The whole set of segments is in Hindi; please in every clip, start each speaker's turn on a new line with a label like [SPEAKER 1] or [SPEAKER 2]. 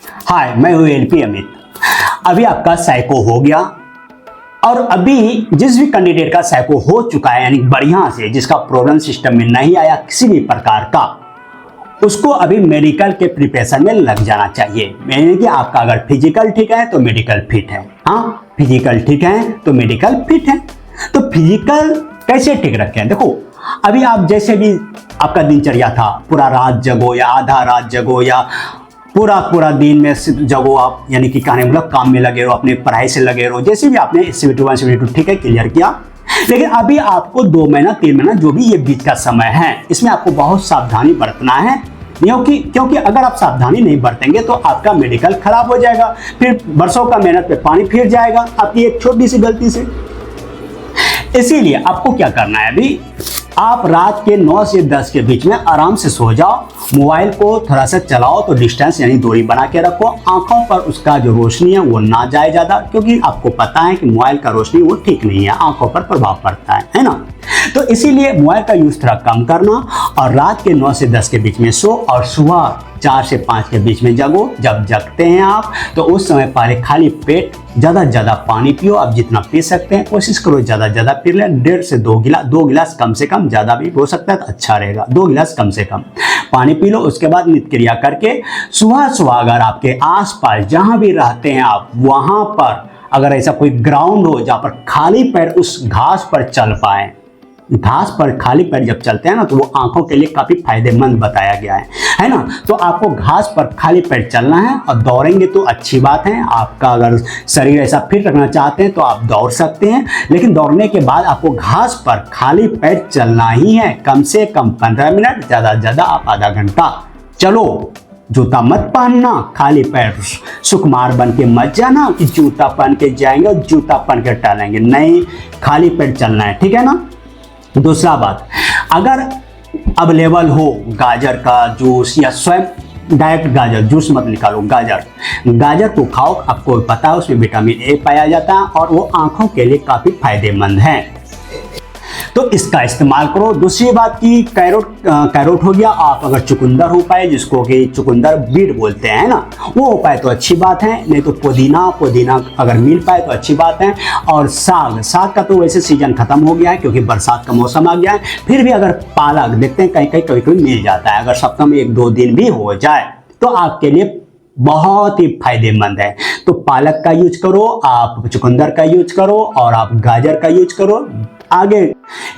[SPEAKER 1] हाय, मैं हूँ एलपी अमित। अभी आपका साइको हो गया और अभी जिस भी कैंडिडेट का साइको हो चुका है, यानी बढ़िया से, जिसका प्रॉब्लम सिस्टम में नहीं आया किसी भी प्रकार का, उसको अभी मेडिकल के प्रिपरेशन में लग जाना चाहिए। यानी कि आपका अगर फिजिकल ठीक है तो मेडिकल फिट है। हाँ, फिजिकल ठीक है तो मेडिकल फिट है। तो फिजिकल कैसे ठीक रखें? देखो, अभी आप जैसे भी आपका दिनचर्या था, पूरा रात जगो या आधा रात जगो या पूरा पूरा दिन में जगो आप, यानी कि कहने मतलब काम में लगे रहो, अपने पढ़ाई से लगे रहो, जैसे भी आपने CBT1 CBT2 ठीक है क्लियर किया। लेकिन अभी आपको 2 महीना 3 महीना जो भी ये बीच का समय है, इसमें आपको बहुत सावधानी बरतना है। क्योंकि अगर आप सावधानी नहीं बरतेंगे तो आपका मेडिकल खराब हो जाएगा, फिर बरसों का मेहनत पे पानी फिर जाएगा आपकी एक छोटी सी गलती से। इसीलिए आपको क्या करना है, अभी आप रात के 9 से 10 के बीच में आराम से सो जाओ। मोबाइल को थोड़ा सा चलाओ तो डिस्टेंस यानी दूरी बना के रखो। आंखों पर उसका जो रोशनी है वो ना जाए ज़्यादा, क्योंकि आपको पता है कि मोबाइल का रोशनी वो ठीक नहीं है, आंखों पर प्रभाव पड़ता है ना। तो इसीलिए मोबाइल का यूज़ थोड़ा कम करना और रात के 9 से 10 के बीच में सो और सुबह 4 से 5 के बीच में जगो। जब जगते हैं आप तो उस समय पहले खाली पेट ज़्यादा से ज़्यादा पानी पियो। आप जितना पी सकते हैं कोशिश करो ज़्यादा से ज़्यादा पी लें। 1.5 से 2 गिलास कम से कम, ज़्यादा भी हो सकता है तो अच्छा रहेगा। 2 गिलास कम से कम पानी पी लो। उसके बाद नित्य क्रिया करके सुबह सुबह अगर आपके आसपास जहाँ भी रहते हैं आप, वहाँ पर अगर ऐसा कोई ग्राउंड हो जहाँ पर खाली पैर उस घास पर चल पाए, घास पर खाली पैर जब चलते हैं ना तो वो आंखों के लिए काफी फायदेमंद बताया गया है ना। तो आपको घास पर खाली पैर चलना है और दौड़ेंगे तो अच्छी बात है। आपका अगर शरीर ऐसा फिट रखना चाहते हैं तो आप दौड़ सकते हैं, लेकिन दौड़ने के बाद आपको घास पर खाली पैर चलना ही है। कम से कम 15 मिनट, ज़्यादा से ज़्यादा आप आधा घंटा चलो। जूता मत पहनना, खाली पैर सुकुमार बन के मत जाना कि जूता पहन के जाएंगे और जूता पहन के टहलेंगे, नहीं, खाली पैर चलना है, ठीक है ना। दूसरा बात, अगर अवेलेबल हो गाजर का जूस या स्वयं डायरेक्ट गाजर जूस मत निकालो, गाजर को खाओ। आपको पता है उसमें विटामिन ए पाया जाता है और वो आंखों के लिए काफ़ी फायदेमंद है, तो इसका इस्तेमाल करो। दूसरी बात की कैरोट हो गया। आप अगर चुकंदर हो पाए, जिसको कि चुकंदर बीट बोलते हैं ना, वो हो पाए तो अच्छी बात है, नहीं तो पुदीना अगर मिल पाए तो अच्छी बात है। और साग का तो वैसे सीजन खत्म हो गया है क्योंकि बरसात का मौसम आ गया है। फिर भी अगर पालक देखते हैं कहीं कभी मिल जाता है, अगर सप्ताह में 1-2 दिन भी हो जाए तो आपके लिए बहुत ही फायदेमंद है। तो पालक का यूज करो, आप चुकंदर का यूज करो और आप गाजर का यूज करो। आगे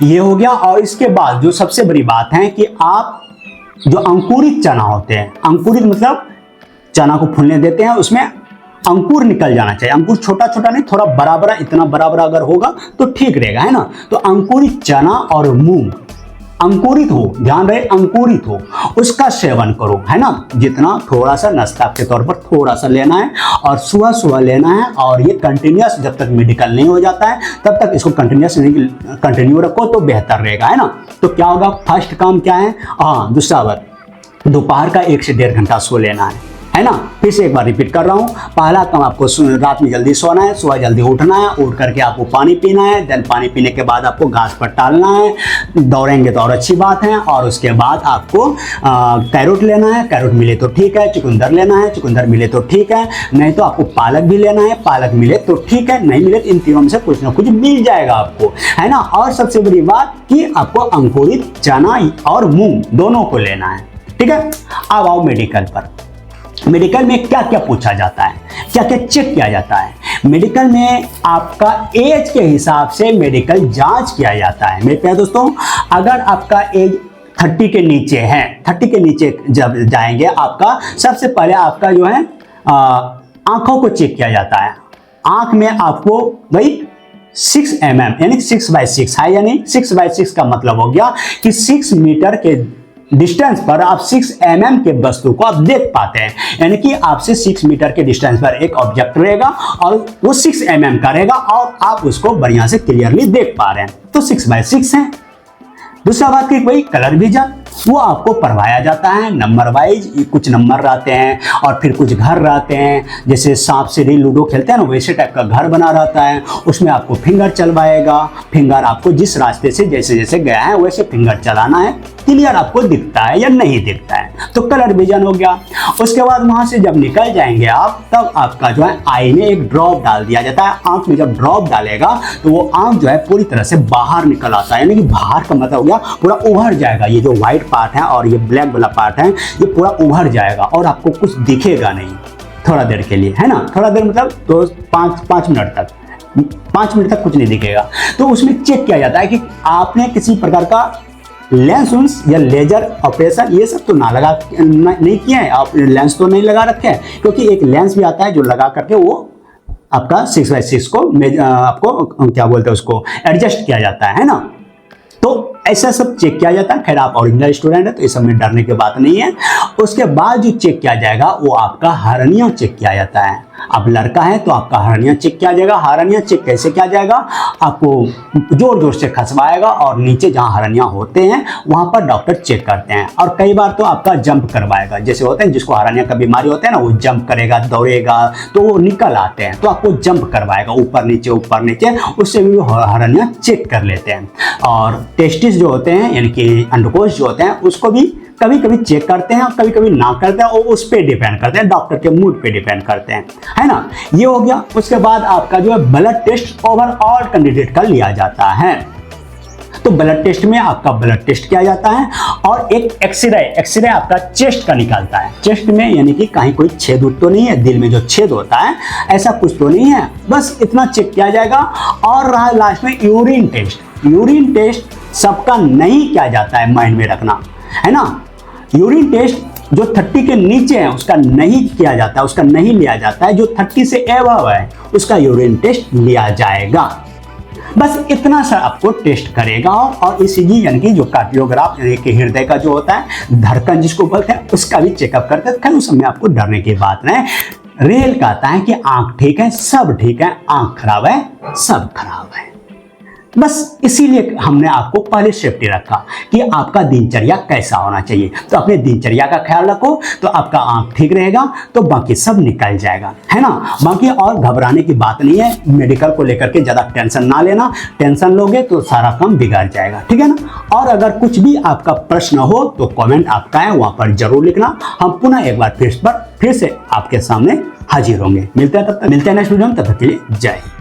[SPEAKER 1] ये हो गया। और इसके बाद जो सबसे बड़ी बात है कि आप जो अंकुरित चना होते हैं, अंकुरित मतलब चना को फूलने देते हैं, उसमें अंकुर निकल जाना चाहिए। अंकुर छोटा छोटा नहीं, थोड़ा बड़ा बड़ा, इतना बड़ा बड़ा अगर होगा तो ठीक रहेगा, है ना। तो अंकुरित चना और मूंग अंकुरित हो, ध्यान रहे अंकुरित हो, उसका सेवन करो, है ना। जितना थोड़ा सा नाश्ता के तौर पर थोड़ा सा लेना है और सुबह सुबह लेना है। और ये कंटिन्यूस जब तक मेडिकल नहीं हो जाता है तब तक इसको कंटिन्यू रखो तो बेहतर रहेगा, है ना। तो क्या होगा, फर्स्ट काम क्या है, हाँ, दूसरा बात, दोपहर का 1 से 1.5 घंटा सो लेना है ना। फिर से एक बार रिपीट कर रहा हूँ, पहला काम आपको रात में जल्दी सोना है, सुबह जल्दी उठना है, उठ करके आपको पानी पीना है। देन पानी पीने के बाद आपको घास पर टहलना है, दौड़ेंगे तो और अच्छी बात है। और उसके बाद आपको कैरोट लेना है, कैरोट मिले तो ठीक है। चुकंदर लेना है, चुकंदर मिले तो ठीक है, नहीं तो आपको पालक भी लेना है, पालक मिले तो ठीक है, नहीं मिले तो इन तीनों में से कुछ ना कुछ मिल जाएगा आपको, है ना। और सबसे बड़ी बात कि आपको अंकुरित चना और मूंग दोनों को लेना है, ठीक है। अब आओ मेडिकल पर। मेडिकल में क्या क्या पूछा जाता है, क्या क्या चेक किया जाता है। मेडिकल में आपका एज के हिसाब से मेडिकल जांच किया जाता है। मेरे प्यारे दोस्तों, अगर आपका एज 30 के नीचे है, 30 के नीचे जब जाएंगे, आपका सबसे पहले आपका जो है आंखों को चेक किया जाता है। आंख में आपको भाई 6 mm यानी 6x6 है, यानी 6x6 का मतलब हो गया कि 6 मीटर के डिस्टेंस पर आप 6 mm के वस्तु को आप देख पाते हैं। यानी कि आपसे 6 मीटर के डिस्टेंस पर एक ऑब्जेक्ट रहेगा और वो 6 mm का रहेगा और आप उसको बढ़िया से क्लियरली देख पा रहे हैं, तो 6x6 है। दूसरा बात की भाई कलर विजन, वो आपको पढ़वाया जाता है नंबर वाइज। कुछ नंबर रहते हैं और फिर कुछ घर रहते हैं, जैसे सांप सीढ़ी लूडो खेलते हैं ना, वैसे टाइप का घर बना रहता है। उसमें आपको फिंगर चलवाएगा, फिंगर आपको जिस रास्ते से जैसे जैसे गया है वैसे फिंगर चलाना है। क्लियर आपको दिखता है या नहीं दिखता है, तो कलर विजन हो गया। उसके बाद वहां से जब निकल जाएंगे आप, तब आपका जो है आई में एक ड्रॉप डाल दिया जाता है। आंख में जब ड्रॉप डालेगा तो वो आंख जो है पूरी तरह से बाहर निकल आता है, यानी कि बाहर का मतलब हो गया पूरा उभर जाएगा। ये जो व्हाइट पार्ट है और ये ब्लैक वाला पार्ट है, ये पूरा उभर जाएगा और आपको कुछ दिखेगा नहीं थोड़ा देर के लिए, है ना। थोड़ा देर मतलब तो 5 मिनट तक, 5 मिनट तक कुछ नहीं दिखेगा। तो उसमें चेक किया जाता है कि आपने किसी प्रकार का लेंस या लेजर ऑपरेशन ये सब तो नहीं किया है। आप लेंस तो नहीं लगा रखे हैं, क्योंकि एक लेंस भी आता है जो लगा करके वो आपका 6x6 को आपको क्या बोलते हैं उसको एडजस्ट किया जाता है ना। तो ऐसा सब चेक किया जाता है। खैर आप ओरिजिनल स्टूडेंट है तो इस सब में डरने की बात नहीं है। उसके बाद जो चेक किया जाएगा वो आपका हर्निया चेक किया जाता है। आप लड़का है तो आपका हर्निया चेक किया जाएगा। हर्निया चेक कैसे किया जाएगा, आपको जोर जोर से खसवाएगा और नीचे जहां हर्निया होते हैं वहां पर डॉक्टर चेक करते हैं। और कई बार तो आपका जंप करवाएगा, जैसे होते हैं जिसको हर्निया का बीमारी होता है ना, वो जंप करेगा, दौड़ेगा तो वो निकल आते हैं, तो आपको जंप करवाएगा ऊपर नीचे, उससे भी हर्निया चेक कर लेते हैं। और टेस्टिस जो होते हैं यानी कि अंडकोश जो होते हैं उसको भी कभी कभी चेक करते हैं और कभी कभी ना करते हैं, और उस पर डिपेंड करते हैं, डॉक्टर के मूड पे डिपेंड करते हैं, है ना। ये हो गया। उसके बाद आपका जो है ब्लड टेस्ट ओवरऑल कैंडिडेट का लिया जाता है। तो ब्लड टेस्ट में आपका ब्लड टेस्ट किया जाता है और एक एक्सरे आपका चेस्ट का निकलता है। चेस्ट में यानी कि कहीं कोई छेद तो नहीं है, दिल में जो छेद होता है ऐसा कुछ तो नहीं है, बस इतना चेक किया जाएगा। और रहा लास्ट में यूरिन टेस्ट। यूरिन टेस्ट सबका नहीं किया जाता है, माइंड में रखना, है ना। यूरिन टेस्ट जो 30 के नीचे है उसका नहीं किया जाता है, उसका नहीं लिया जाता है। जो 30 से एबव है उसका यूरिन टेस्ट लिया जाएगा। बस इतना सा आपको टेस्ट करेगा। और ईसीजी यानी कि जो कार्डियोग्राफ यानी कि हृदय का जो होता है धड़कन जिसको बोलते हैं उसका भी चेकअप करते हैं। उस समय आपको डरने की बात नहीं। रेल कहता है कि आंख ठीक है सब ठीक है, आंख खराब है सब खराब है। बस इसीलिए हमने आपको पहले सेफ्टी रखा कि आपका दिनचर्या कैसा होना चाहिए। तो अपने दिनचर्या का ख्याल रखो तो आपका आंख ठीक रहेगा, तो बाकी सब निकल जाएगा, है ना। बाकी और घबराने की बात नहीं है। मेडिकल को लेकर के ज़्यादा टेंशन ना लेना, टेंशन लोगे तो सारा काम बिगड़ जाएगा, ठीक है ना। और अगर कुछ भी आपका प्रश्न हो तो कमेंट आपका है वहाँ पर जरूर लिखना। हम पुनः एक बार फिर से आपके सामने हाजिर होंगे। मिलते हैं नेक्स्ट वीडियो में, तब तक के लिए जय हिंद।